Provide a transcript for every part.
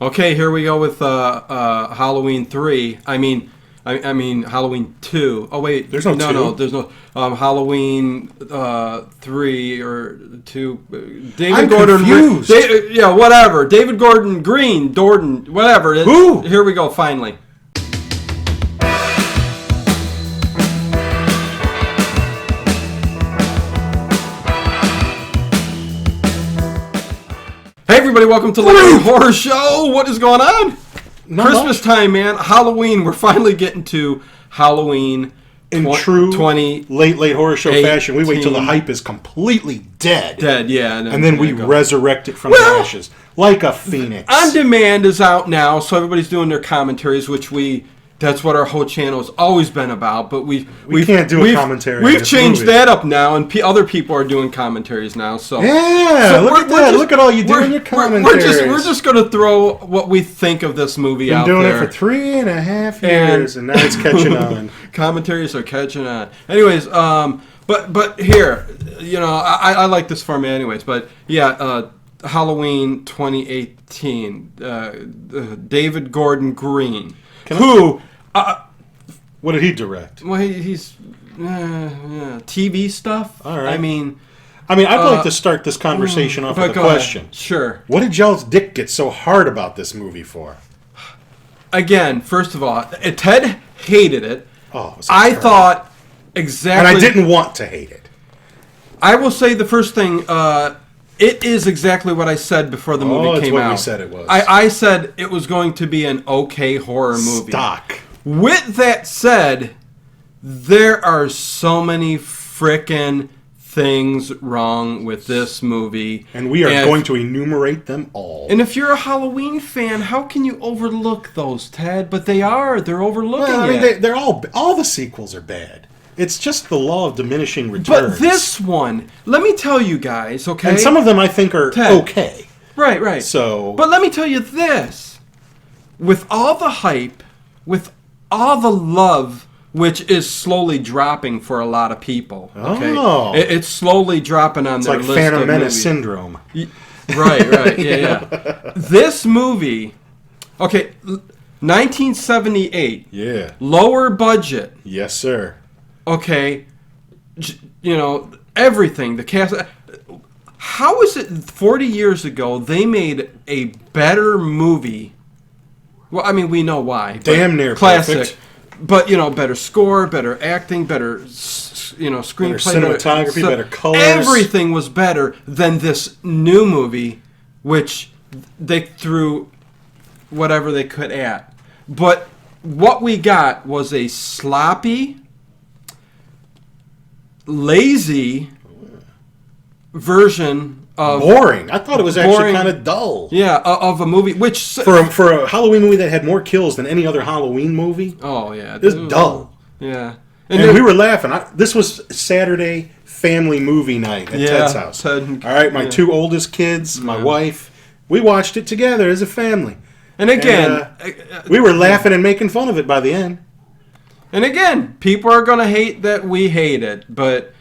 Okay, here we go with Halloween 3. I mean Halloween 2. Oh wait, there's no 2. No, there's no Halloween 3 or 2. David I'm Gordon. confused. Whatever. David Gordon Green, Dorden, whatever. Who? Here we go. Finally. Hey everybody, welcome to the Horror Show. What is going on? Christmas time, man. Halloween. We're finally getting to Halloween. In true late horror show fashion, we wait till the hype is completely dead. Yeah. And then we resurrect it from the ashes. Like a phoenix. On Demand is out now, so everybody's doing their commentaries, which that's what our whole channel has always been about, but we can't do a commentary. We've changed that up now, and other people are doing commentaries now. So look at that! Look at all you do in your commentaries. We're just going to throw what we think of this movie out there. Been doing it for 3.5 years, and now it's catching on. Commentaries are catching on. Anyways, but here, I like this format anyways. But yeah, Halloween 2018, David Gordon Green, what did he direct? Well, he's TV stuff. All right. I mean, I'd like to start this conversation off with a question. Ahead. Sure. What did y'all's dick get so hard about this movie for? Again, first of all, Ted hated it. Oh, I thought exactly. And I didn't want to hate it. I will say the first thing. It is exactly what I said before the movie came out. We said it was. I said it was going to be an okay horror movie. Stock. With that said, there are so many frickin' things wrong with this movie. And we are going to enumerate them all. And if you're a Halloween fan, how can you overlook those, Ted? But they're overlooking it. They're all the sequels are bad. It's just the law of diminishing returns. But this one, let me tell you guys, okay? And some of them I think are Ted, okay. Right. But let me tell you this. With all the hype, with all the love, which is slowly dropping for a lot of people. Okay? Oh. It's slowly dropping on their list of movies. It's like Phantom Menace syndrome. Right. Yeah. This movie, okay, 1978. Yeah. Lower budget. Yes, sir. Okay, everything, the cast. How is it 40 years ago they made a better movie? Well, I mean, we know why. Damn near classic. Perfect. But, better score, better acting, better, screenplay. Better cinematography, better colors. Everything was better than this new movie, which they threw whatever they could at. But what we got was a sloppy, lazy version of boring. I thought it was actually kind of dull. Yeah, of a movie which for a Halloween movie that had more kills than any other Halloween movie. Oh yeah, it was dull. Yeah, and we were laughing. This was Saturday family movie night at Ted's house. All right, my two oldest kids, my wife, we watched it together as a family. And again, we were laughing and making fun of it by the end. And again, people are going to hate that we hate it, but,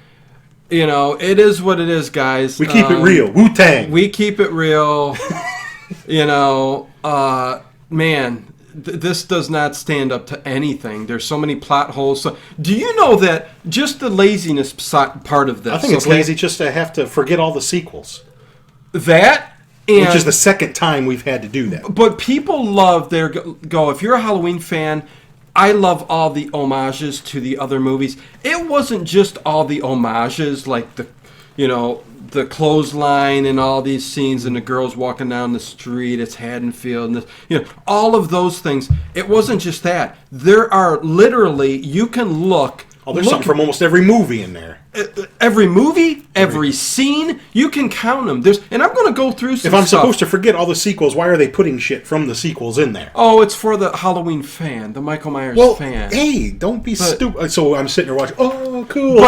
it is what it is, guys. We keep it real. Wu-Tang. We keep it real. Man, this does not stand up to anything. There's so many plot holes. So, do you know that just the laziness part of this? I think it's lazy just to have to forget all the sequels. Which is the second time we've had to do that. But people love if you're a Halloween fan, I love all the homages to the other movies. It wasn't just all the homages, like the clothesline and all these scenes and the girls walking down the street. It's Haddonfield, and all of those things. It wasn't just that. There are literally, you can look. Oh, there's something from almost every movie in there. Every movie, every scene, you can count them. And I'm going to go through some stuff. If I'm stuff. Supposed to forget all the sequels, why are they putting shit from the sequels in there? Oh, it's for the Halloween fan, the Michael Myers fan. Hey, don't be stupid. So I'm sitting there watching, cool, cool.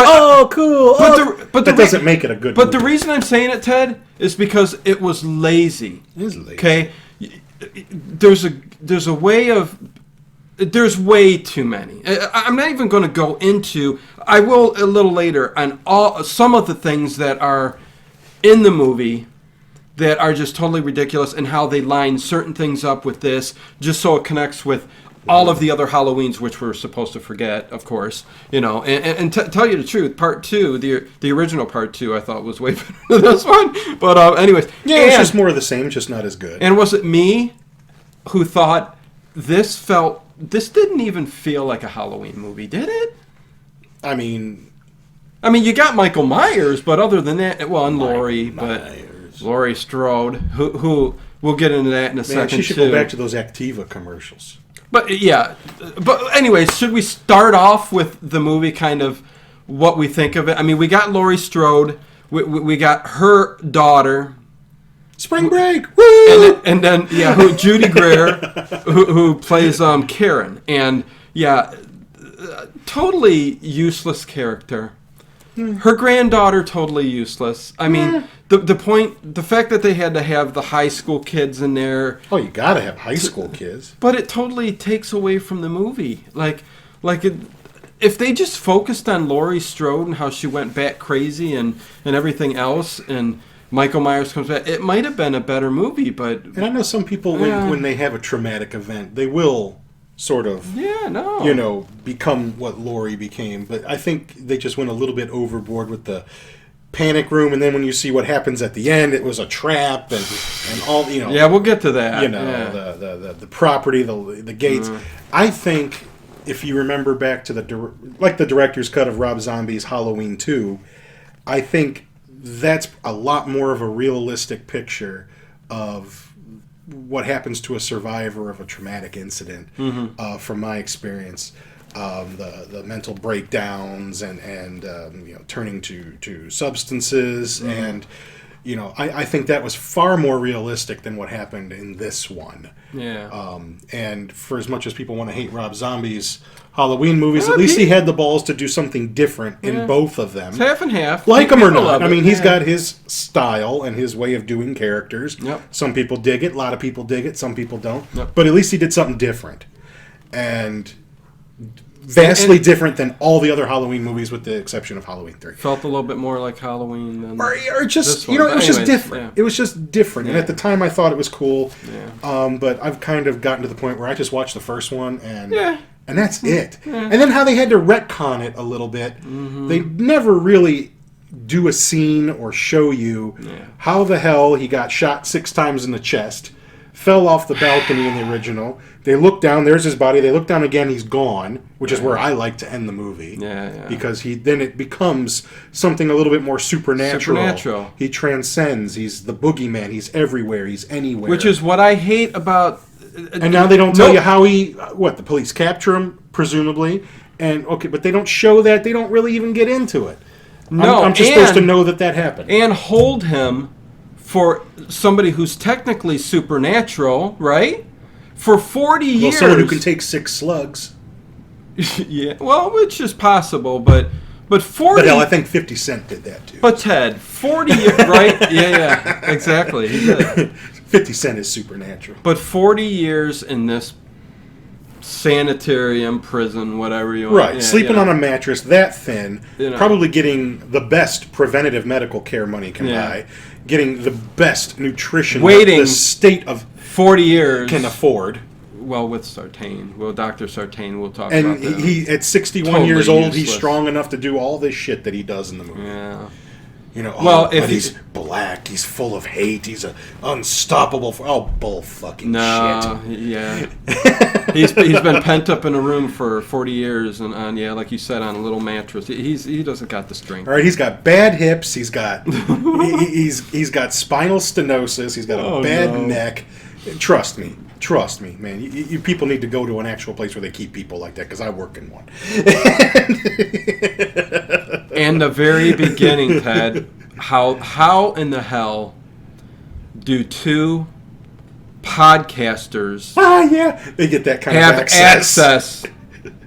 But that doesn't make it a good movie. The reason I'm saying it, Ted, is because it was lazy. It is lazy. Okay? There's a way of... There's way too many. I'm not even going to go into... I will a little later on some of the things that are in the movie that are just totally ridiculous, and how they line certain things up with this just so it connects with all of the other Halloweens, which we're supposed to forget, of course, and tell you the truth, part 2, the original part 2, I thought was way better than this one. But anyways, it's just more of the same, just not as good. And was it me who thought this didn't even feel like a Halloween movie, did it? I mean, you got Michael Myers, but other than that, and Laurie, but Laurie Strode, who we'll get into that in a second. She should go back to those Activa commercials. But anyways, should we start off with the movie, kind of what we think of it? We got Laurie Strode, we got her daughter, Spring Break, woo! And then Judy Greer, who plays Karen, and totally useless character. Her granddaughter, totally useless. The fact that they had to have the high school kids in there. Oh, you gotta have high school kids. But it totally takes away from the movie. If they just focused on Laurie Strode and how she went bat crazy and everything else, and Michael Myers comes back, it might have been a better movie. But and I know some people when they have a traumatic event, they will sort of, become what Laurie became. But I think they just went a little bit overboard with the panic room, and then when you see what happens at the end, it was a trap, and all, Yeah, we'll get to that. The property, the gates. I think if you remember back to the director's cut of Rob Zombie's Halloween 2, I think that's a lot more of a realistic picture of what happens to a survivor of a traumatic incident, from my experience. The mental breakdowns and turning to substances, and I think that was far more realistic than what happened in this one. And for as much as people want to hate Rob Zombie's Halloween movies, at least he had the balls to do something different in both of them. It's half and half. Like him or not. He's got his style and his way of doing characters. Some people dig it. A lot of people dig it. Some people don't. But at least he did something different. And vastly different than all the other Halloween movies, with the exception of Halloween 3. Felt a little bit more like Halloween than or just, it was just different. It was just different. And at the time, I thought it was cool. But I've kind of gotten to the point where I just watched the first one, and that's it. And then how they had to retcon it a little bit. They never really do a scene or show you how the hell he got shot 6 times in the chest, fell off the balcony in the original. They look down, there's his body. They look down again, he's gone, which is where I like to end the movie. Because then it becomes something a little bit more supernatural. He transcends. He's the boogeyman. He's everywhere. He's anywhere. Which is what I hate about... And now they don't tell you how the police capture him, presumably. But they don't show that. They don't really even get into it. I'm just supposed to know that happened. And hold him for somebody who's technically supernatural, right? For 40 years. Well, someone who can take 6 slugs. Which is possible, but 40... But hell, I think 50 Cent did that too. But Ted, 40 years, right? Yeah, exactly. He did. 50 Cent is supernatural. But 40 years in this sanitarium, prison, whatever you want. Right, sleeping on a mattress that thin, probably getting the best preventative medical care money can buy, getting the best nutrition waiting the state of 40 years can afford. Well, with Sartain. Well, Dr. Sartain, we'll talk about that. And he, at 61 years old, he's strong enough to do all this shit that he does in the movie. Yeah. But he's black, he's full of hate, he's unstoppable. Bull fucking shit. Yeah. he's been pent up in a room for 40 years and like you said, on a little mattress. He doesn't got the strength. All right, he's got bad hips, he's got he's got spinal stenosis, he's got a bad neck. Trust me, man. You people need to go to an actual place where they keep people like that, because I work in one. And the very beginning, Ted, how in the hell do 2 podcasters they get that kind of access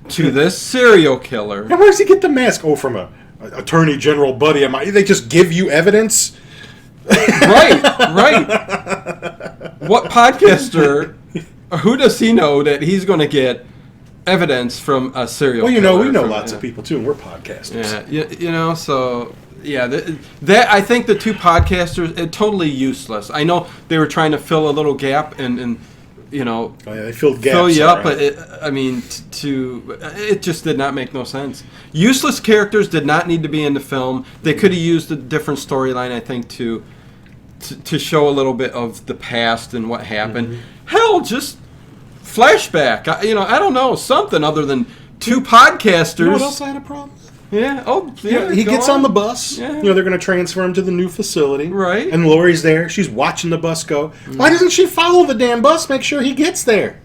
to this serial killer? And where does he get the mask? Oh, from a attorney general buddy of mine. They just give you evidence? Right. What podcaster, who does he know that he's going to get evidence from a serial Well, killer. we know from, lots of people too, and we're podcasters. Yeah, so yeah, that I think the two podcasters totally useless. I know they were trying to fill a little gap and They filled gaps. fill you up, right. but it just did not make no sense. Useless characters did not need to be in the film. They could have used a different storyline, I think, to show a little bit of the past and what happened. Mm-hmm. Hell, just flashback. I don't know, something other than two podcasters. You know what else I had a problem with? Yeah. Oh, yeah. He gets on the bus. Yeah. They're going to transfer him to the new facility. Right. And Lori's there. She's watching the bus go. Why doesn't she follow the damn bus? Make sure he gets there.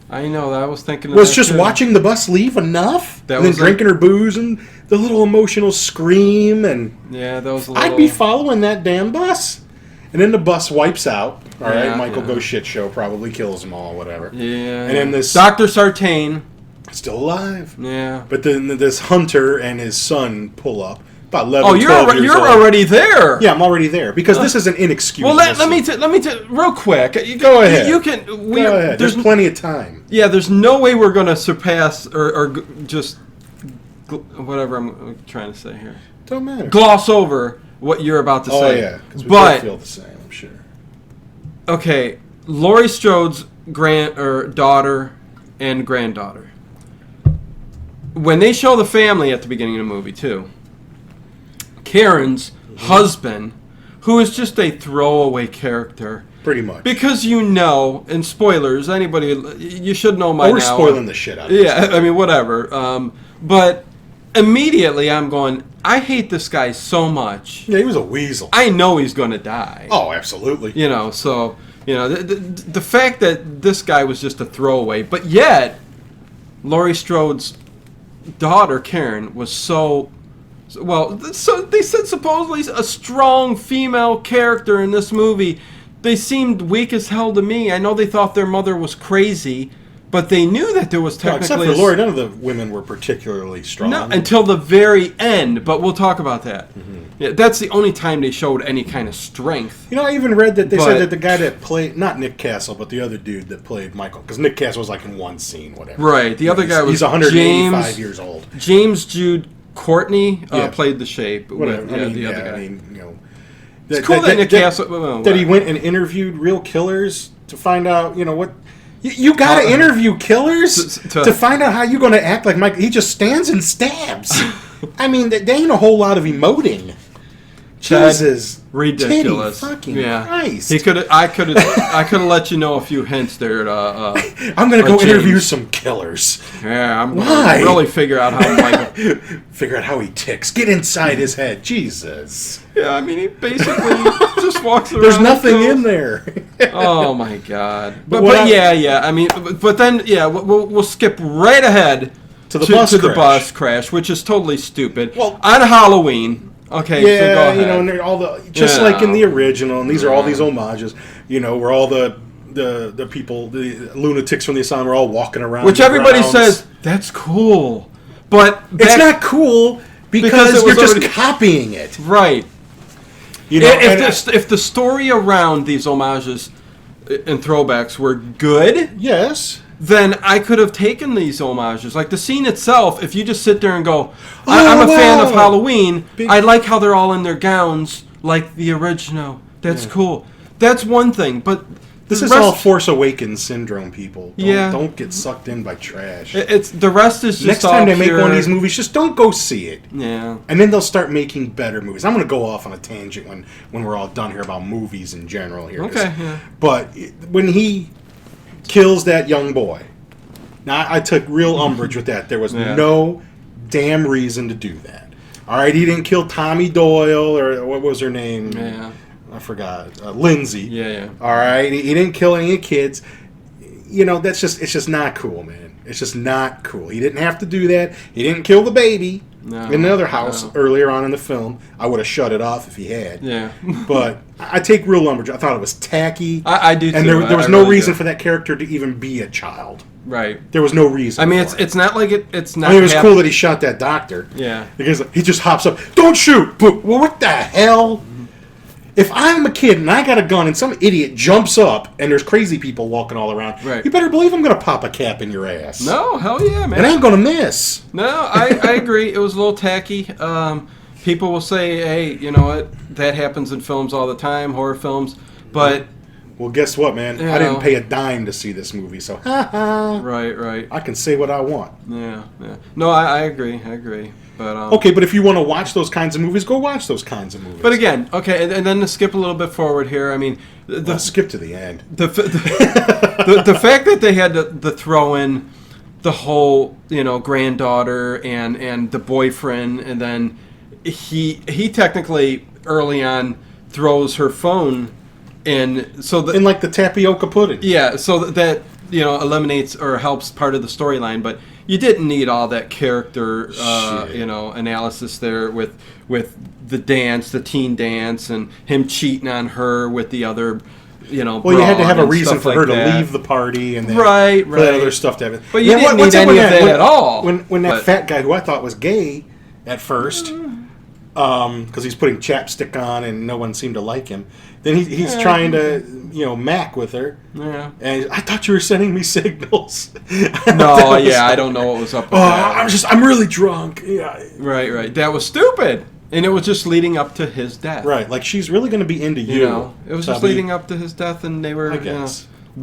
I know. I was thinking. Was just watching the bus leave enough? And then drinking her booze and the little emotional scream and. Yeah, that was. I'd be following that damn bus. And then the bus wipes out. All right, Michael goes shit show, probably kills them all, whatever. Yeah. And then this Dr. Sartain. Still alive. Yeah. But then this hunter and his son pull up. About 11, Oh, you're 12 years old. already there. Yeah, I'm already there. Because this is an inexcusable Well, let me real quick. Go ahead. You can. Go ahead. There's plenty of time. Yeah, there's no way we're going to surpass or just whatever I'm trying to say here. Don't matter. Gloss over what you're about to say. Oh, yeah. Because we both feel the same, I'm sure. Okay, Laurie Strode's daughter and granddaughter. When they show the family at the beginning of the movie, too, Karen's husband, who is just a throwaway character. Pretty much. Because and spoilers, anybody, you should know by now. We're spoiling the shit out of Yeah, I mean, whatever. But immediately I'm going, I hate this guy so much. Yeah, he was a weasel. I know he's going to die. Oh, absolutely. So, the fact that this guy was just a throwaway, but yet, Laurie Strode's daughter, Karen, was so they said supposedly a strong female character in this movie. They seemed weak as hell to me. I know they thought their mother was crazy, but they knew that there was technically... except for Laurie, none of the women were particularly strong. No, until the very end, but we'll talk about that. Mm-hmm. Yeah, that's the only time they showed any kind of strength. I even read that they said that the guy that played, not Nick Castle, but the other dude that played Michael, because Nick Castle was like in one scene, whatever. Right, the other guy was he's 185 years old. James Jude Courtney played the shape. Whatever. The other guy. It's cool that Nick Castle... That he went and interviewed real killers to find out, what... You got to interview killers to find out how you're going to act like Mike. He just stands and stabs. I mean, there ain't a whole lot of emoting. Jesus, ridiculous! Fucking Christ! I could have let you know a few hints there. I'm going to go interview some killers. Yeah, I'm going to really figure out how Michael... Figure out how he ticks. Get inside his head. Jesus. Yeah, I mean, he basically just walks around. There's nothing in there. Oh my God! But I mean, but then we'll skip right ahead to the bus crash, which is totally stupid. Well, on Halloween. Okay, so go ahead. And all like in the original, and these are all these homages. Where all the people, the lunatics from the asylum, are all walking around. Which everybody says that's cool, but it's not cool because you're just copying it, right? If the story around these homages and throwbacks were good, yes, then I could have taken these homages. Like the scene itself, if you just sit there and go, I'm a fan of Halloween, I like how they're all in their gowns like the original. That's cool. That's one thing, but this is all Force Awakens syndrome, people. Don't get sucked in by trash. It's the rest is just next time they make one of these movies, just don't go see it. Yeah, and then they'll start making better movies. I'm going to go off on a tangent when we're all done here about movies in general here. Okay, yeah. But when he kills that young boy, now I took real umbrage with that. There was no damn reason to do that. All right, he didn't kill Tommy Doyle or what was her name? Yeah. I forgot. Lindsay. Yeah. All right, he didn't kill any of the kids. It's just not cool, man. It's just not cool. He didn't have to do that. He didn't kill the baby in the other house earlier on in the film. I would have shut it off if he had. Yeah. But I take real umbrage. I thought it was tacky. I do too. And there was no reason for that character to even be a child. Right. There was no reason. I mean, it's not like it's not. I mean, it was cool that he shot that doctor. Yeah. Because he just hops up. Don't shoot. But what the hell? If I'm a kid and I got a gun and some idiot jumps up and there's crazy people walking all around, Right. you better believe I'm going to pop a cap in your ass. No, hell yeah, man. And I ain't going to miss. No, I agree. It was a little tacky. People will say, hey, you know what? That happens in films all the time, horror films. But... Well, guess what, man? I didn't pay a dime to see this movie, so Right. I can say what I want. Yeah. No, I agree. But okay, but if you want to watch those kinds of movies, go watch those kinds of movies. But again, okay, and then to skip a little bit forward here, I mean... skip to the end. The fact that they had to throw in the whole, granddaughter and the boyfriend, and then he technically early on throws her phone in, so in like the tapioca pudding. Yeah, so that eliminates or helps part of the storyline, but you didn't need all that character analysis there with the dance, the teen dance, and him cheating on her with the other. Well, you had to have a reason for her to leave the party, and then right. for that other stuff to happen. But you didn't need any of that at all. When that fat guy, who I thought was gay at first, because he's putting chapstick on and no one seemed to like him, then he's trying to mac with her. Yeah. And I thought you were sending me signals. No, I don't know what was up with that. I'm really drunk. Yeah. Right. That was stupid. And it was just leading up to his death. Right, like she's really going to be into you. It was just leading up to his death, and they were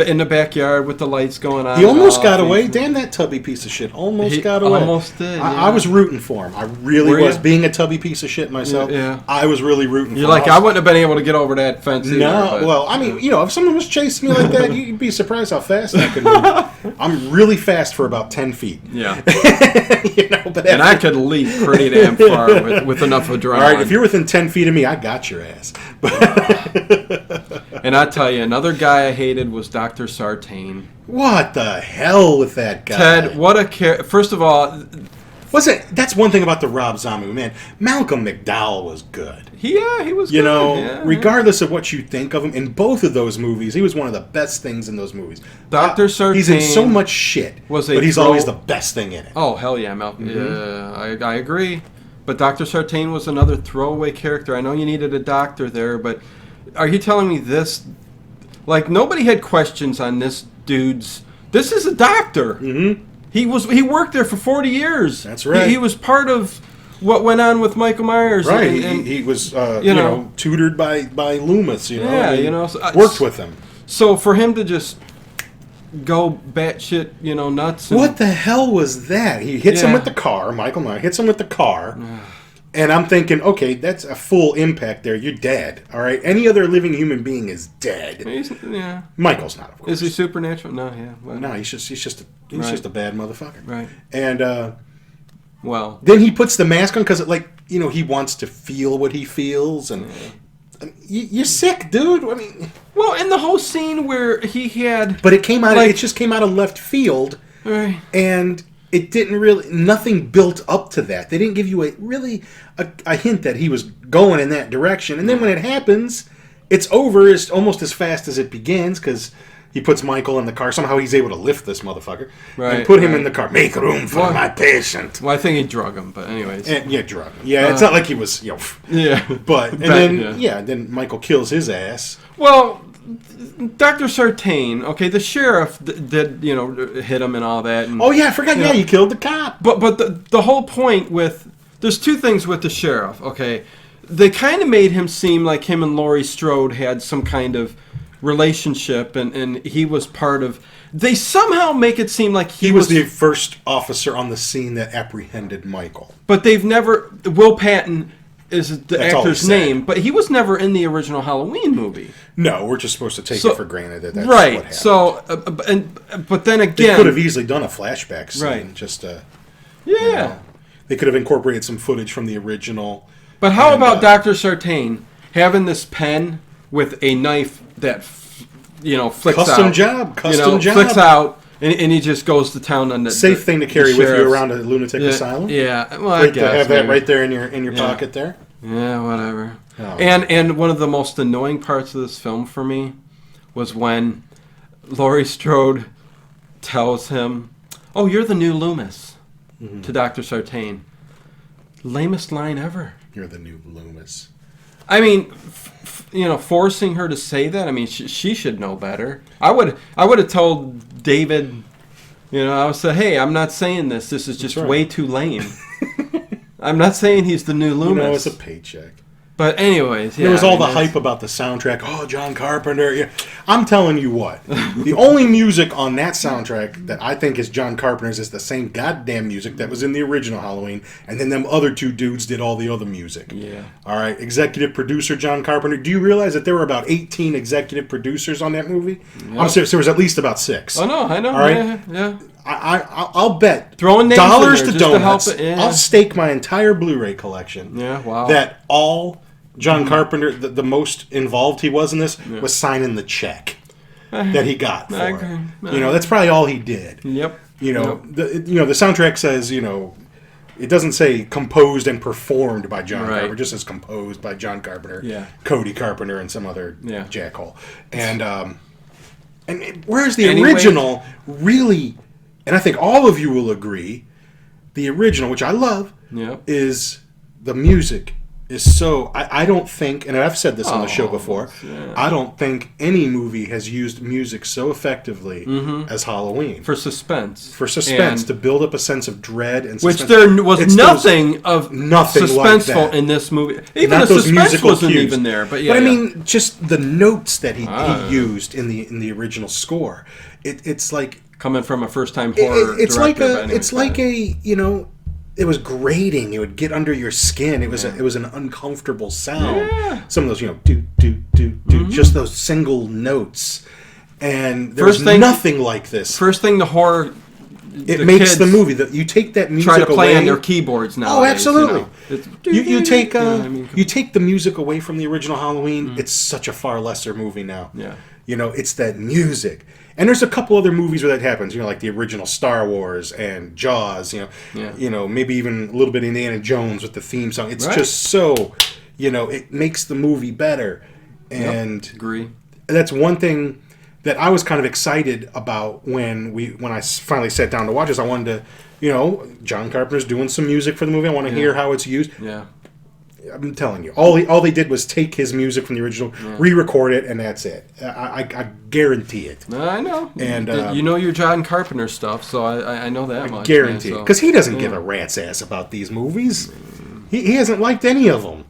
in the backyard with the lights going on. He almost got away. Damn that tubby piece of shit. Almost got away. Almost did. I was rooting for him. I really was. Being a tubby piece of shit myself, I was really rooting for him. You're like, I wouldn't have been able to get over that fence either. No, well, I mean, if someone was chasing me like that, you'd be surprised how fast I could move. I'm really fast for about 10 feet. Yeah. And I could leap pretty damn far with enough adrenaline. All right, if you're within 10 feet of me, I got your ass. And I tell you, another guy I hated was Dr. Sartain. What the hell with that guy? Ted, what a first of all... That's one thing about the Rob Zombie, man. Malcolm McDowell was good. He was good. Regardless of what you think of him, in both of those movies, he was one of the best things in those movies. Dr. Sartain... He's in so much shit, but he's always the best thing in it. Oh, hell yeah, Malcolm. Mm-hmm. Yeah, I agree. But Dr. Sartain was another throwaway character. I know you needed a doctor there, but are you telling me this... Like, nobody had questions on this dude's... This is a doctor. Mm-hmm. He worked there for 40 years. That's right. He was part of what went on with Michael Myers. Right. And he was, tutored by Loomis, So, worked with him. So for him to just go batshit, nuts. What the hell was that? He hits him with the car. Michael Myers hits him with the car. And I'm thinking, okay, that's a full impact there. You're dead, all right? Any other living human being is dead. Michael's not, of course. Is he supernatural? No, yeah. Well, no, he's just a bad motherfucker. Right. And well, then he puts the mask on because, he wants to feel what he feels, and you're sick, dude. I mean, well, in the whole scene where he had, but it came out. It just came out of left field, right? And it didn't really. Nothing built up to that. They didn't give you a hint that he was going in that direction. And then when it happens, it's over almost as fast as it begins because he puts Michael in the car. Somehow he's able to lift this motherfucker and put him in the car. Make room for my patient. Well, I think he drug him, but anyways. Drug him. Yeah, it's not like he was, Yeah. But, then Michael kills his ass. Well, Dr. Sartain, okay, the sheriff did, hit him and all that. And, I forgot. You killed the cop. But the whole point with... There's two things with the sheriff, okay? They kind of made him seem like him and Laurie Strode had some kind of relationship, and he was part of... They somehow make it seem like he was the first officer on the scene that apprehended Michael. But they've never... Will Patton is the actor's name, but he was never in the original Halloween movie. No, we're just supposed to take it for granted that that's right. What happened. So, but then again... They could have easily done a flashback scene. Right. Just they could have incorporated some footage from the original. But how about Dr. Sartain having this pen with a knife that, flicks Custom out? Job. Flicks out, and he just goes to town on the... Safe thing to carry with you around a lunatic asylum. Yeah, well, I guess. Have that right there in your pocket there. Yeah, whatever. Oh. And one of the most annoying parts of this film for me was when Laurie Strode tells him, "Oh, you're the new Loomis," to Dr. Sartain. Lamest line ever. You're the new Loomis. I mean, forcing her to say that. I mean, she should know better. I would have told David. I would say, hey, I'm not saying this. This is just way too lame. I'm not saying he's the new Loomis. It's a paycheck. But anyways, there was all the hype about the soundtrack. Oh, John Carpenter. Yeah. I'm telling you what. The only music on that soundtrack that I think is John Carpenter's is the same goddamn music that was in the original Halloween. And then them other two dudes did all the other music. Yeah. All right. Executive producer John Carpenter. Do you realize that there were about 18 executive producers on that movie? Yep. I'm serious. There was at least about 6. Oh, no. I know. All right. Yeah. I'll bet throwing names dollars in there to just donuts. To help it, yeah. I'll stake my entire Blu-ray collection. Yeah, wow. That all John Carpenter, the most involved he was in this, was signing the check that he got for it. That's probably all he did. Yep. The soundtrack says it doesn't say composed and performed by John Carpenter. It just says composed by John Carpenter, Cody Carpenter, and some other jackhole. And whereas the original really. And I think all of you will agree, the original, which I love, is the music is so... I don't think, and I've said this on the show before, I don't think any movie has used music so effectively as Halloween. For suspense. To build up a sense of dread and suspense. Which there was nothing suspenseful like in this movie. Even the suspense wasn't even there. But I mean, just the notes that he used in the original score. It's like... Coming from a first-time horror director. It's like it was grating. It would get under your skin. It was an uncomfortable sound. Yeah. Some of those, do, just those single notes. And there's nothing like this. First thing the horror... It makes the movie. You take that music away... Try to play on their keyboards now. Oh, absolutely. You take the music away from the original Halloween, it's such a far lesser movie now. Yeah. It's that music. And there's a couple other movies where that happens, like the original Star Wars and Jaws, maybe even a little bit Indiana Jones with the theme song. It's just so, it makes the movie better. And agree. That's one thing that I was kind of excited about when I finally sat down to watch this. I wanted to, John Carpenter's doing some music for the movie. I want to hear how it's used. Yeah. I'm telling you, all they did was take his music from the original, re-record it, and that's it. I guarantee it. I know. And your John Carpenter stuff, so I know that much. Guarantee it, because he doesn't give a rat's ass about these movies. He hasn't liked any of them,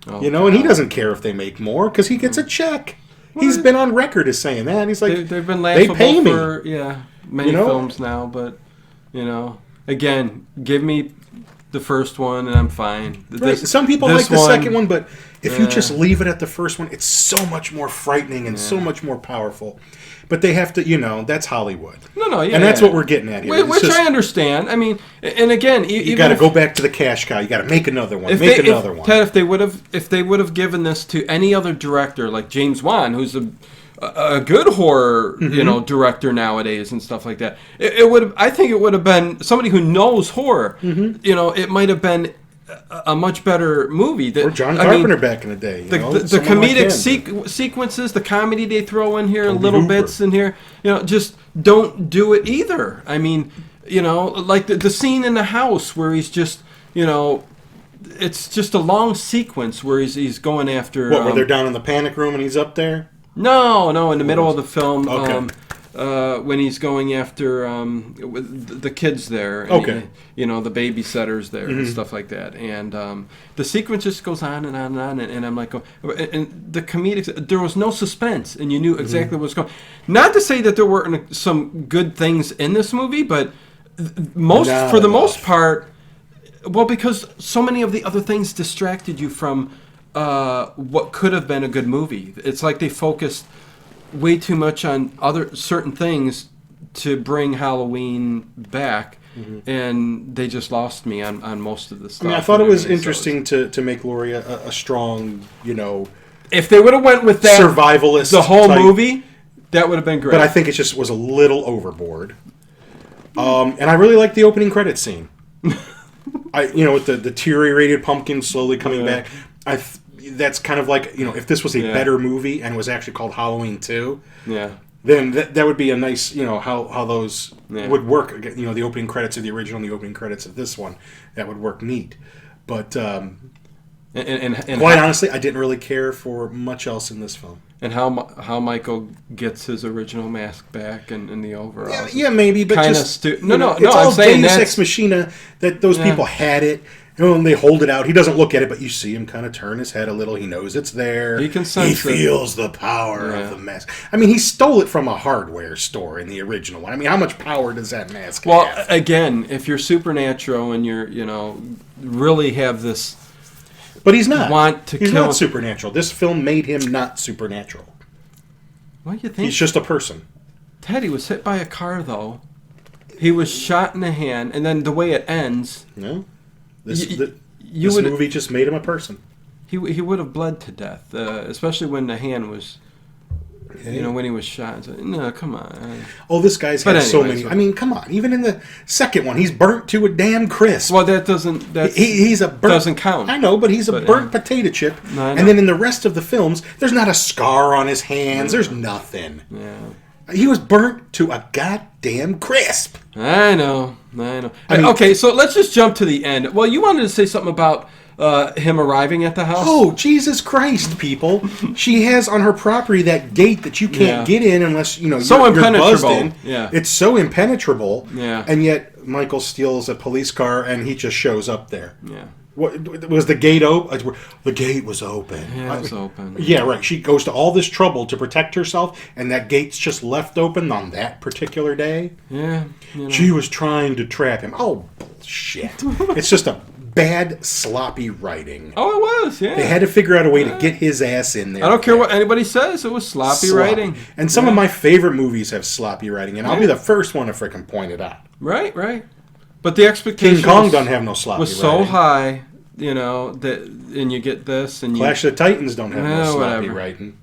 and he doesn't care if they make more because he gets a check. What? He's been on record as saying that. And he's like, they've been laughable they pay me. For many films now, but again, give me the first one and I'm fine. Some people like the second one, but if you just leave it at the first one, it's so much more frightening and so much more powerful. But they have to, that's Hollywood. And that's what we're getting at here. Which I understand. I mean, and again, you got to go back to the cash cow. You got to make another one. Ted, if they would have given this to any other director like James Wan, who's a good horror, director nowadays and stuff like that, I think it would have been somebody who knows horror. It might have been a much better movie. Or John Carpenter back in the day. The comedic sequences, the comedy they throw in here, little bits in here, just don't do it either. I mean, like the scene in the house where he's just, it's just a long sequence where he's going after... Where they're down in the panic room and he's up there? No, in the middle of the film. Okay. When he's going after the kids there, and the babysitters there and stuff like that, and the sequence just goes on and on and on, and I'm like, and the comedic, there was no suspense, and you knew exactly what was going. Not to say that there weren't some good things in this movie, but for the most part, well, because so many of the other things distracted you from what could have been a good movie. It's like they focused way too much on certain things to bring Halloween back, and they just lost me on most of the stuff. I thought it was interesting to make Laurie a strong, if they would have went with that survivalist, the whole movie, that would have been great. But I think it just was a little overboard. And I really liked the opening credits scene. With the deteriorated pumpkin slowly coming back. That's kind of like, if this was a better movie and was actually called Halloween 2, then that would be a nice, how those would work. The opening credits of the original and the opening credits of this one, that would work neat. But And quite honestly, I didn't really care for much else in this film. And how Michael gets his original mask back and the overalls. Yeah, maybe, but just no. It's all I'm saying Deus Ex Machina that those people had it. And they hold it out. He doesn't look at it, but you see him kind of turn his head a little. He knows it's there. He can sense He feels the power of the mask. I mean, he stole it from a hardware store in the original one. I mean, how much power does that mask have? Well, again, if you're supernatural and you're, really have this... But he's not. He's not supernatural. This film made him not supernatural. What do you think? He's just a person. Ted, he was hit by a car, though. He was shot in the hand, and then the way it ends... No. This movie just made him a person. He would have bled to death, especially when the hand was... when he was shot. No, come on. Oh, this guy's had so many. I mean, come on. Even in the second one, he's burnt to a damn crisp. Well, that doesn't... He's a burnt... Doesn't count. I know, but he's a burnt potato chip. No, and then in the rest of the films, there's not a scar on his hands. There's nothing. Yeah. He was burnt to a goddamn crisp. I know. Okay, so let's just jump to the end. Well, you wanted to say something about him arriving at the house? Oh, Jesus Christ, people. She has on her property that gate that you can't get in unless, you're buzzed in. Yeah. It's so impenetrable. Yeah. And yet Michael steals a police car and he just shows up there. Yeah. What, was the gate open? The gate was open. Yeah, it was open. Yeah, right. She goes to all this trouble to protect herself, and that gate's just left open on that particular day. Yeah. She was trying to trap him. Oh, bullshit. It's just a bad, sloppy writing. Oh, it was, yeah. They had to figure out a way to get his ass in there. I don't care what anybody says. It was sloppy writing. And some of my favorite movies have sloppy writing, and I'll be the first one to frickin' point it out. Right. But the expectation King Kong doesn't have no sloppy was so high, that, and you get this, and Clash of the Titans don't have no sloppy writing.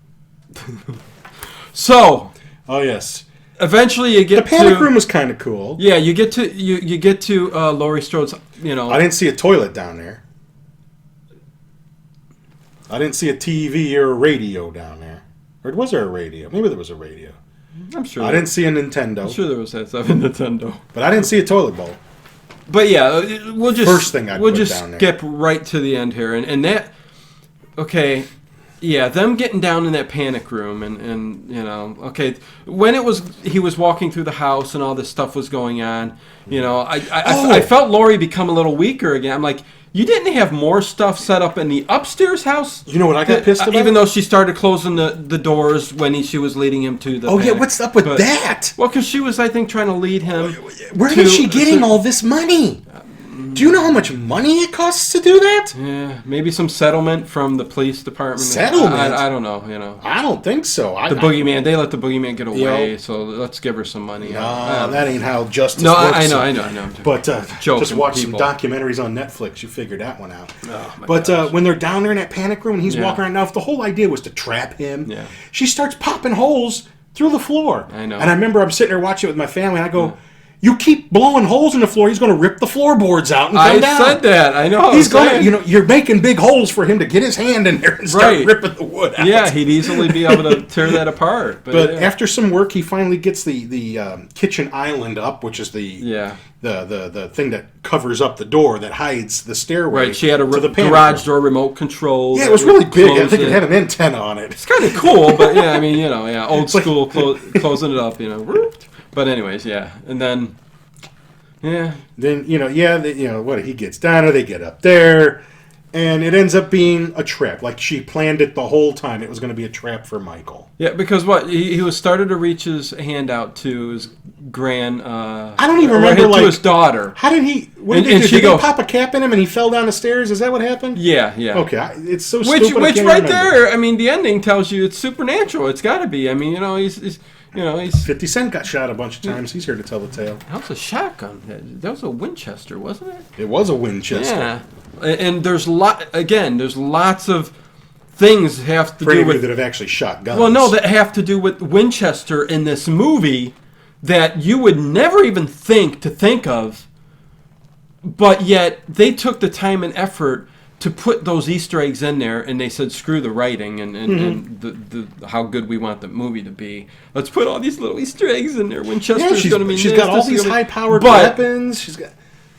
So, oh yes, eventually you get the panic room was kind of cool. Yeah, you get to Laurie Strode's. I didn't see a toilet down there. I didn't see a TV or a radio down there. Or was there a radio? Maybe there was a radio. I'm sure. I didn't see a Nintendo. I'm sure there was that stuff in Nintendo. But I didn't see a toilet bowl. But yeah, we'll just first thing I'd put down there. Skip right to the end here, and that. Okay, yeah, them getting down in that panic room, and okay, when he was walking through the house and all this stuff was going on, I felt Laurie become a little weaker again. I'm like, you didn't have more stuff set up in the upstairs house? You know what I got pissed about? Even though she started closing the doors when she was leading him to the panic. Yeah, what's up with that? Well, because she was, I think, trying to lead him. Where is she getting all this money? Do you know how much money it costs to do that? Yeah, maybe some settlement from the police department. Settlement? I don't know, I don't think so. Boogeyman, they let the boogeyman get away, so let's give her some money. No, that ain't how justice works. I know. But just watch some documentaries on Netflix. You figure that one out. But when they're down there in that panic room and he's walking around, now if the whole idea was to trap him, she starts popping holes through the floor. I know. And I remember I'm sitting there watching it with my family, and I go... You keep blowing holes in the floor, he's going to rip the floorboards out and come down. I said that. I know. He's going to, you're making big holes for him to get his hand in there and start ripping the wood out. Yeah, he'd easily be able to tear that apart. But after some work, he finally gets the kitchen island up, which is the thing that covers up the door that hides the stairway. Right, she had a garage door remote control. Yeah, it was really big. I think it had an antenna on it. It's kind of cool, but yeah, I mean, old school closing it up, But anyways, and then, what he gets down, or they get up there, and it ends up being a trap. Like she planned it the whole time. It was going to be a trap for Michael. Yeah, because he was started to reach his hand out to his I don't even remember to his daughter. How did he? What did they do? Did they pop a cap in him and he fell down the stairs? Is that what happened? Yeah. Okay, it's so stupid. Which right there, I mean, the ending tells you it's supernatural. It's got to be. I mean, he's 50 Cent got shot a bunch of times. He's here to tell the tale. That was a shotgun. That was a Winchester, wasn't it? It was a Winchester. Yeah. And there's lots of things have to do with that have actually shot guns. Well, no, that have to do with Winchester in this movie that you would never even think of, but yet they took the time and effort to put those Easter eggs in there, and they said, screw the writing and the how good we want the movie to be. Let's put all these little Easter eggs in there. Winchester's going to be... She's got all these high-powered weapons.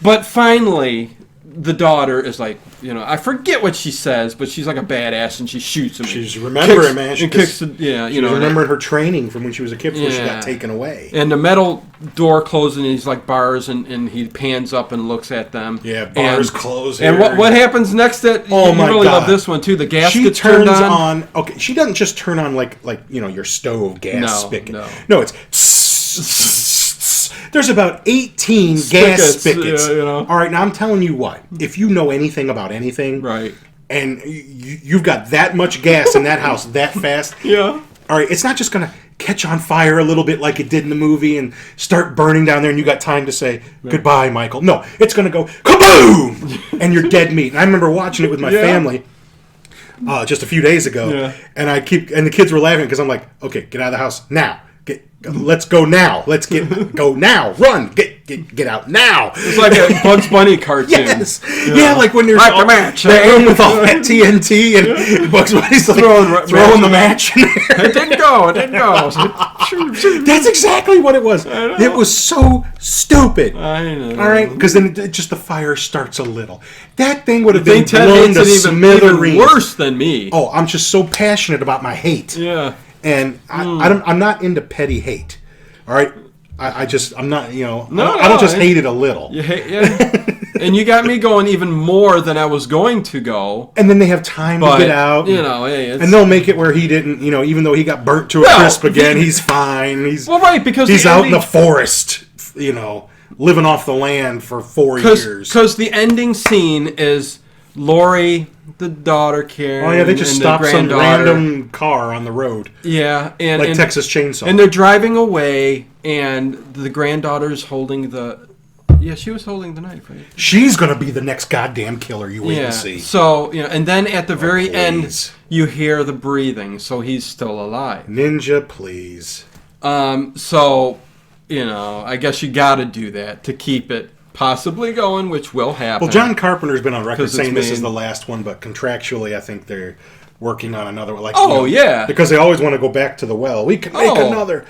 But finally, the daughter is like, I forget what she says, but she's like a badass, and she shoots him. She's remembering, man. She kicks the, remembered her training from when she was a kid before she got taken away. And the metal door closes, and he's like bars, and he pans up and looks at them. Yeah, bars close. And what happens next? That you really love this one too. The gas gets turned on. Okay, she doesn't just turn on like your stove gas spigot. No, it's. There's about 18 gas spigots. All right, now I'm telling you what. If you know anything about anything, right, and you've got that much gas in that house that fast, all right, it's not just going to catch on fire a little bit like it did in the movie and start burning down there and you got time to say, goodbye, Michael. No, it's going to go kaboom! And you're dead meat. And I remember watching it with my family just a few days ago, and the kids were laughing because I'm like, okay, get out of the house now. Let's go now. Let's go now. Run. Get out now. It's like a Bugs Bunny cartoon. Yes. Yeah, like when there's the aim with all that TNT and Bugs Bunny's like throwing the match in there. It didn't go. That's exactly what it was. It was so stupid. I know. All right, because then just the fire starts a little. That thing would have been blown to smithereens. Even worse than me. Oh, I'm just so passionate about my hate. Yeah. And I'm not into petty hate. All right, I'm not. I don't just hate it a little. And you got me going even more than I was going to go. And then they have time to get out. And they'll make it where he didn't. Even though he got burnt to a crisp again, he's fine. He's because he's out in the forest. Living off the land for 4 years. Because the ending scene is Lori, the daughter, Karen. Oh yeah, they just stopped some random car on the road. Yeah, and Texas Chainsaw. And they're driving away, and the granddaughter's holding the. Yeah, she was holding the knife, right? She's gonna be the next goddamn killer. You wait and see. So and then at the very end, you hear the breathing, so he's still alive. Ninja, please. So, I guess you got to do that to keep it possibly going, which will happen. Well, John Carpenter's been on record saying this is the last one, but contractually, I think they're working on another one. Because they always want to go back to the well. We can make another.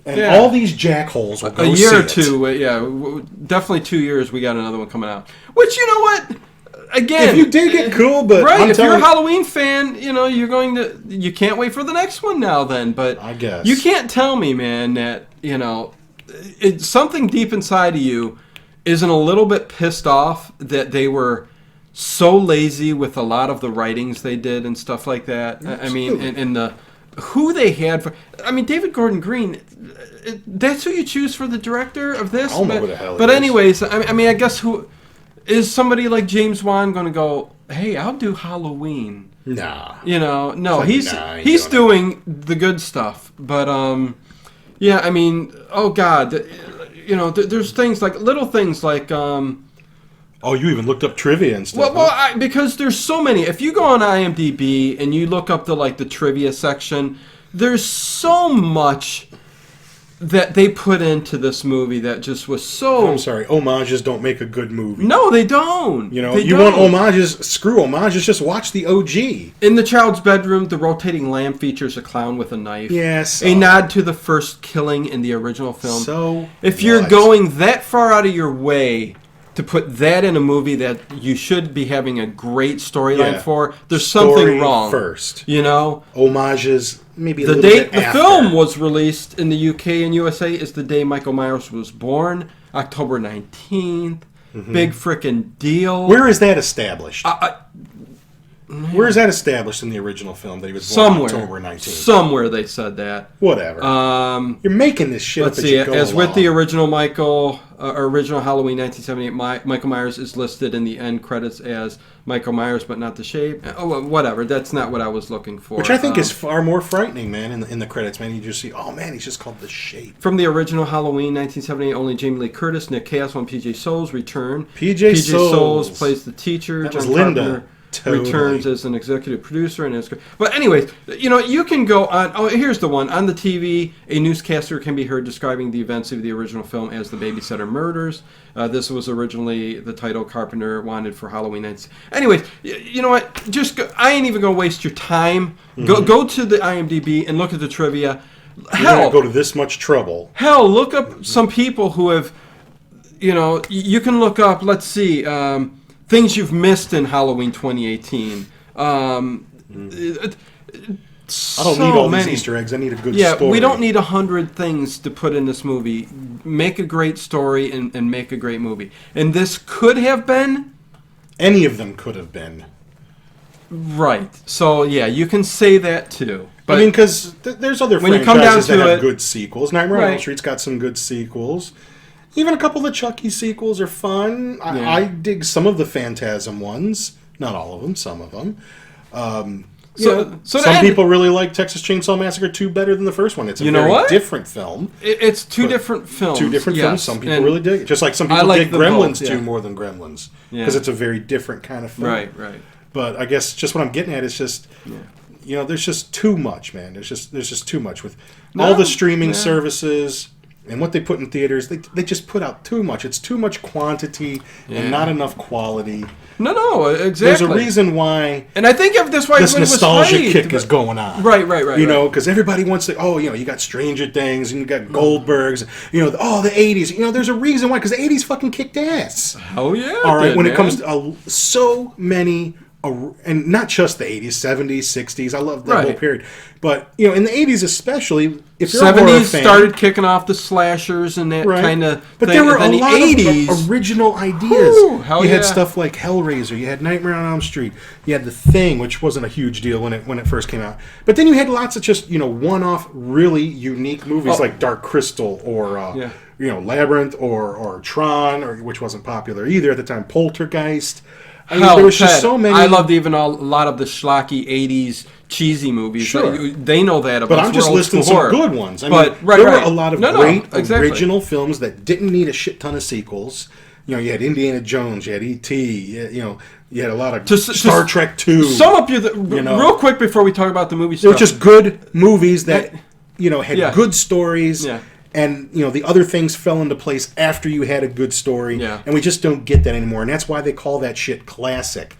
And all these jackholes will go a year or two. Definitely 2 years. We got another one coming out. Which, you know what? Again, if you dig it, cool. But if you're a Halloween fan, you're going to. You can't wait for the next one now. Then, but I guess you can't tell me, man, that it's something deep inside of you isn't a little bit pissed off that they were so lazy with a lot of the writings they did and stuff like that. Absolutely. I mean, and the who they had for. I mean, David Gordon Green. That's who you choose for the director of this. I don't know who the hell. But anyways, I mean, I guess who is somebody like James Wan going to go? Hey, I'll do Halloween. Nah. No, he's doing the good stuff. But I mean, oh God, there's things like little things like. Oh, you even looked up trivia and stuff. Well, because there's so many. If you go on IMDb and you look up the trivia section, there's so much that they put into this movie that just was so... I'm sorry, homages don't make a good movie. No, they don't. Want homages, screw homages, just watch the OG. In the child's bedroom, the rotating lamp features a clown with a knife. Yes. A nod to the first killing in the original film. So if you're going that far out of your way to put that in a movie that you should be having a great storyline for, there's something wrong. First. Homages... Maybe a little bit after. The film was released in the UK and USA is the day Michael Myers was born, October 19th. Mm-hmm. Big frickin' deal. Where is that established? Where is that established in the original film that he was born on October 19th? Somewhere they said that. Whatever. You're making this shit up as you go along. With the original original Halloween 1978, Michael Myers is listed in the end credits as Michael Myers, but not the shape. Oh, whatever. That's not what I was looking for. Which I think is far more frightening, man, in the credits, man. You just see, oh, man, he's just called the shape. From the original Halloween 1978, only Jamie Lee Curtis, Nick Castle, and P.J. Souls return. P.J. Souls plays the teacher. That was Linda. Carpenter returns as an executive producer and but anyways, you can go on. Oh, here's the one on the TV. A newscaster can be heard describing the events of the original film as the babysitter murders. This was originally the title Carpenter wanted for Halloween nights. Anyways, you know what? Just go, I ain't even gonna waste your time. Mm-hmm. Go to the IMDb and look at the trivia. Hell, go to this much trouble. Hell, look up some people who have. You can look up. Let's see. things you've missed in Halloween 2018. I don't need all these Easter eggs. I need a good story. We don't need 100 things to put in this movie. Make a great story and make a great movie. And this could have been... Any of them could have been. Right. So, yeah, you can say that, too. But, I mean, because there's other franchises that have good sequels. Nightmare on Elm Street's got some good sequels. Even a couple of the Chucky sequels are fun. I dig some of the Phantasm ones. Not all of them, some of them. Some people really like Texas Chainsaw Massacre 2 better than the first one. It's a very different film. It's two different films. Two different films. Some people really dig it. Just like some people dig Gremlins 2 more than Gremlins. Because it's a very different kind of film. Right. But I guess just what I'm getting at is just... there's just too much, man. There's just too much with all the streaming services and what they put in theaters. They just put out too much. It's too much quantity and not enough quality. No, exactly. There's a reason why. And I think if this nostalgia kick is going on. Right. Because everybody wants to. You got Stranger Things and you got Goldbergs. The 80s. There's a reason why. Because the 80s fucking kicked ass. Oh yeah. All right. When it comes to so many. And not just the 80s, 70s, 60s. I love that whole period. But, in the 80s especially, if you're a horror fan... 70s started kicking off the slashers and that kind of thing. But there were a lot of original ideas. You had stuff like Hellraiser. You had Nightmare on Elm Street. You had The Thing, which wasn't a huge deal when it first came out. But then you had lots of just, one-off, really unique movies like Dark Crystal or... Labyrinth or Tron, which wasn't popular either at the time. Poltergeist... there was just so many. I loved even a lot of the schlocky 80s cheesy movies. Sure. They know that about. But I'm just listing some good ones. There were a lot of great original films that didn't need a shit ton of sequels. You had Indiana Jones, you had E.T., you had a lot of Star Trek 2. Sum up real quick before we talk about the movie stuff. They were just good movies that had good stories. Yeah. And, the other things fell into place after you had a good story. Yeah. And we just don't get that anymore. And that's why they call that shit classic.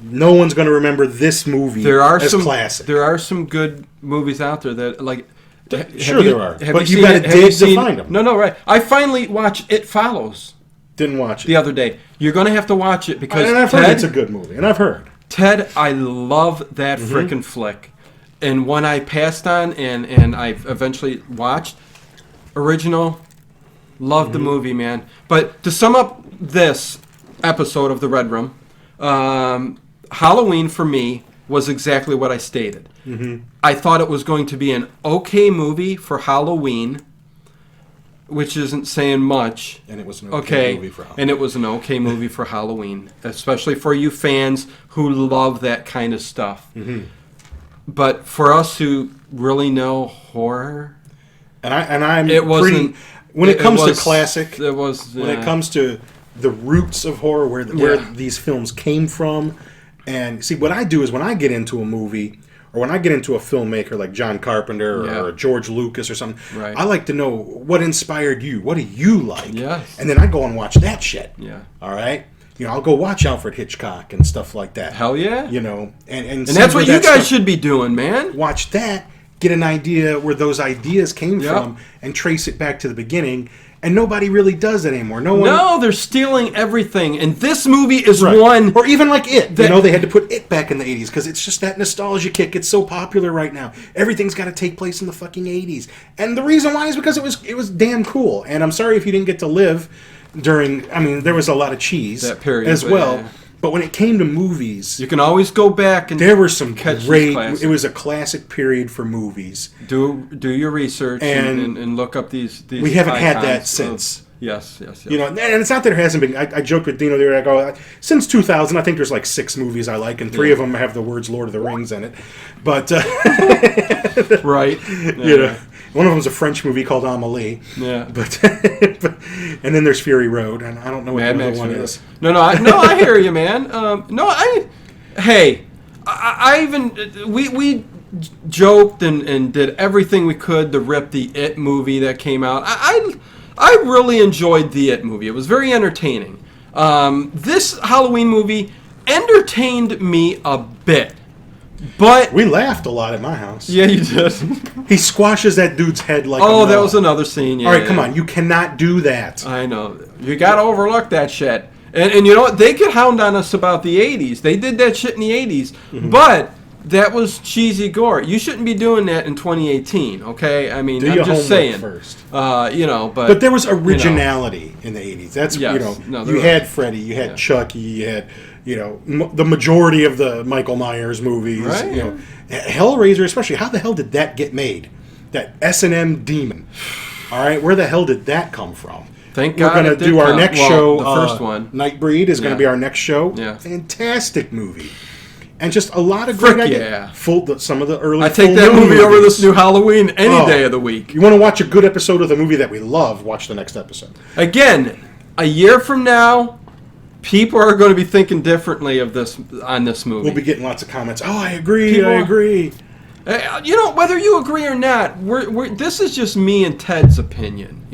No one's going to remember this movie as classic. There are some good movies out there that, like... there are. But you got to dig to find them. No, right. I finally watched It Follows. Didn't watch it. The other day. You're going to have to watch it because... And I've heard it's a good movie. And I've heard. Ted, I love that frickin' flick. And when I passed on and I eventually watched... Original, loved the movie, man. But to sum up this episode of the Red Room, Halloween for me was exactly what I stated. I thought it was going to be an okay movie for Halloween, which isn't saying much. And it was an okay movie for Halloween. And it was an okay movie for Halloween, especially for you fans who love that kind of stuff. But for us who really know horror... I'm pretty... When it comes to classic, when it comes to the roots of horror, where these films came from, and see, what I do is when I get into a movie, or when I get into a filmmaker like John Carpenter or George Lucas or something, I like to know what inspired you. What do you like? Yes. And then I go and watch that shit. Yeah. All right? I'll go watch Alfred Hitchcock and stuff like that. Hell yeah. And that's what you guys should be doing, man. Watch that. Get an idea where those ideas came from and trace it back to the beginning. And nobody really does that anymore. No, they're stealing everything. And this movie is one... Or even like It. They had to put It back in the 80s because it's just that nostalgia kick. It's so popular right now. Everything's got to take place in the fucking 80s. And the reason why is because it was damn cool. And I'm sorry if you didn't get to live during... I mean, there was a lot of cheese that period as well. Yeah. But when it came to movies... You can always go back and... There were some great... It was a classic period for movies. Do your research and look up these we haven't had that since. Yes. And it's not that there hasn't been... I joked with Dino the other day, I go, since 2000, I think there's like 6 movies I like, and 3 of them have the words Lord of the Rings in it. But... right. One of them's a French movie called Amélie. Yeah. But and then there's Fury Road, and I don't know what the other one is. No, I hear you, man. I even we joked and did everything we could to rip the It movie that came out. I really enjoyed the It movie. It was very entertaining. This Halloween movie entertained me a bit. But we laughed a lot at my house. Yeah, you did. He squashes that dude's head like a Oh, that was another scene. Yeah, all right, come on. You cannot do that. I know. You got to overlook that shit. And you know what? They could hound on us about the 80s. They did that shit in the 80s. Mm-hmm. But that was cheesy gore. You shouldn't be doing that in 2018, okay? I mean, I'm just saying. First. But there was originality in the 80s. That's, you had Freddy, you had Chucky, you had, the majority of the Michael Myers movies. Right. Hellraiser, especially. How the hell did that get made? That S&M demon. All right, where the hell did that come from? Thank God. We're going to do our next show. The first one. Nightbreed is going to be our next show. Yeah. Fantastic movie. And just a lot of great ideas. Yeah. Some of the early I take that movie over this new Halloween any day of the week. You want to watch a good episode of the movie that we love, watch the next episode. Again, a year from now, people are going to be thinking differently of this on this movie. We'll be getting lots of comments. Oh, I agree. I agree. Whether you agree or not, this is just me and Ted's opinion,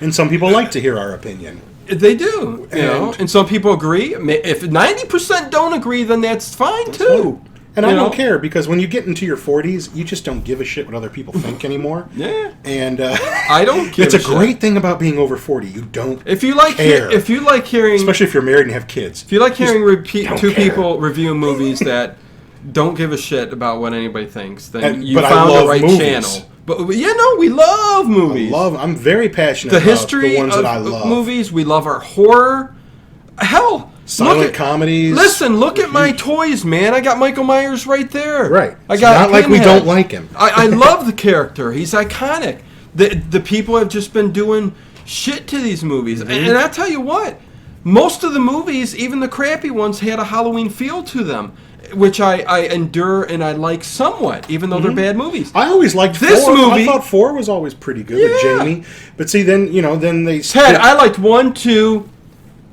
And some people like to hear our opinion. They do, and some people agree. If 90% don't agree, then that's fine, too. Fine. And I don't care, because when you get into your 40s, you just don't give a shit what other people think anymore. Yeah. And I don't give It's a great thing about being over 40. You don't care. If you like hearing... Especially if you're married and have kids. If you like hearing two people review movies that don't give a shit about what anybody thinks, then you found the right channel. But we love movies. I'm very passionate about the ones that I love. Movies. We love our horror. Hell, silent comedies. Listen, look at my toys, man. I got Michael Myers right there. Right. I got not like we don't like him. I love the character. He's iconic. The people have just been doing shit to these movies. Mm-hmm. And I tell you what, most of the movies, even the crappy ones, had a Halloween feel to them, which I endure and I like somewhat, even though they're bad movies. I always liked this 4. movie. I thought 4 was always pretty good with Jamie. But see, then they... Ted, I liked 1, 2...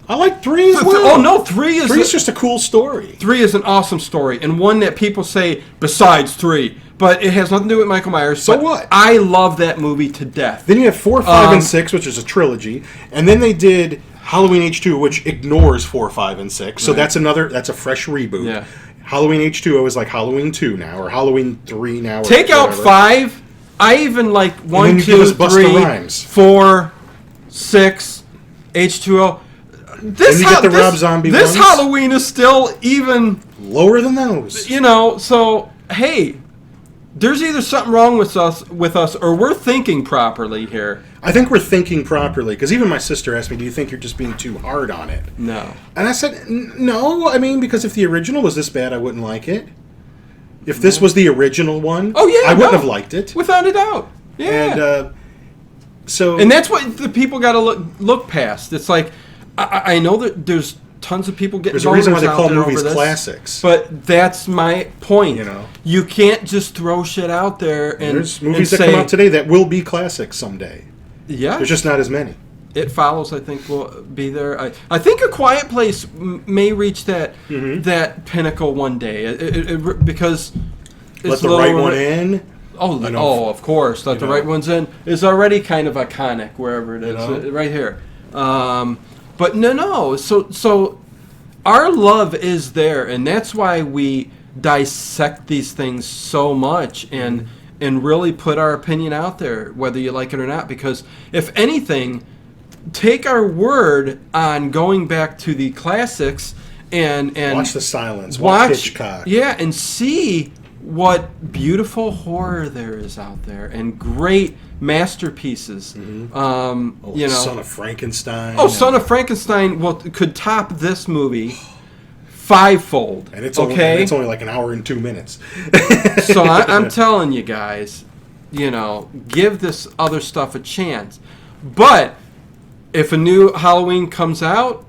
I like 3 as well. Oh, no, 3 is just a cool story. 3 is an awesome story, and one that people say besides 3. But it has nothing to do with Michael Myers. So what? I love that movie to death. Then you have 4, 5, and 6, which is a trilogy. And then they did Halloween H2, which ignores 4, 5, and 6. So that's a fresh reboot. Yeah. Halloween H2O is like Halloween 2 now, or Halloween 3 now. Take out 5. I even like 1, 2, 3, 4, 6, H2O. This Rob Zombie This ones. Halloween is still even lower than those. So hey, there's either something wrong with us, or we're thinking properly here. I think we're thinking properly, because even my sister asked me, "Do you think you're just being too hard on it?" No. And I said, "No. I mean, because if the original was this bad, I wouldn't like it. If this was the original one, I wouldn't have liked it, without a doubt." Yeah. And and that's what the people got to look past. It's like, I know that there's tons of people getting. There's a reason why they call movies classics. But that's my point. You can't just throw shit out there and there's movies that come out today that will be classics someday. Yeah, there's just not as many. It Follows, I think, will be there. I think A Quiet Place may reach that pinnacle one day. Because it's Let the Right One In. Of course. Let the Right Ones In is already kind of iconic wherever it is. Right here. But no. So our love is there, and that's why we dissect these things so much and really put our opinion out there, whether you like it or not. Because if anything, take our word on going back to the classics and watch The Silence, watch Hitchcock, and see what beautiful horror there is out there and great masterpieces. Son of Frankenstein. Son of Frankenstein could top this movie fivefold. And it's only like an hour and 2 minutes. So I'm telling you guys, give this other stuff a chance. But if a new Halloween comes out,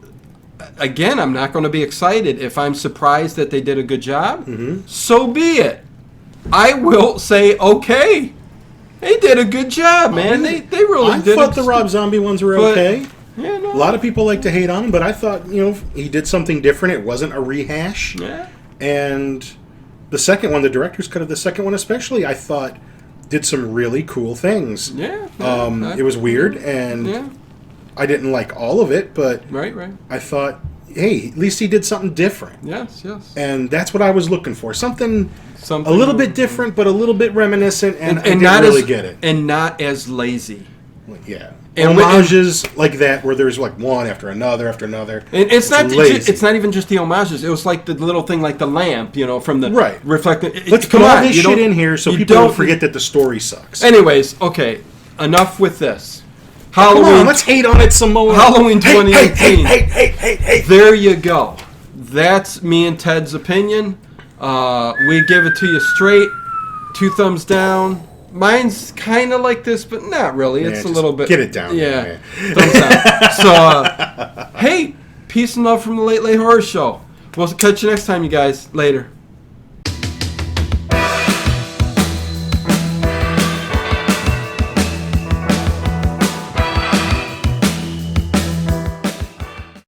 again, I'm not going to be excited. If I'm surprised that they did a good job, so be it. I will say, okay, they did a good job, man. They really did. I thought the Rob Zombie ones were okay. Yeah, no. A lot of people like to hate on him, but I thought, he did something different. It wasn't a rehash. Yeah. And the second one, the director's cut of the second one especially, I thought did some really cool things. Yeah. It was weird, and I didn't like all of it, but right. I thought, hey, at least he did something different. Yes. And that's what I was looking for. Something a little bit different, but a little bit reminiscent, and I didn't really get it. And not as lazy. Yeah. homages like that, where there's like one after another after another. And it's lazy. not even just the homages. It was like the little thing, like the lamp, from the reflecting. Let's put all this shit in here so people don't forget that the story sucks. Anyways, okay, enough with this. Halloween. Come on, let's hate on it some more. Halloween 2018. Hey. There you go. That's me and Ted's opinion. We give it to you straight. 2 thumbs down. Mine's kind of like this, but not really. It's a little bit. Get it down. Yeah. Thumbs down. So, hey, peace and love from the Late Late Horror Show. We'll catch you next time, you guys. Later.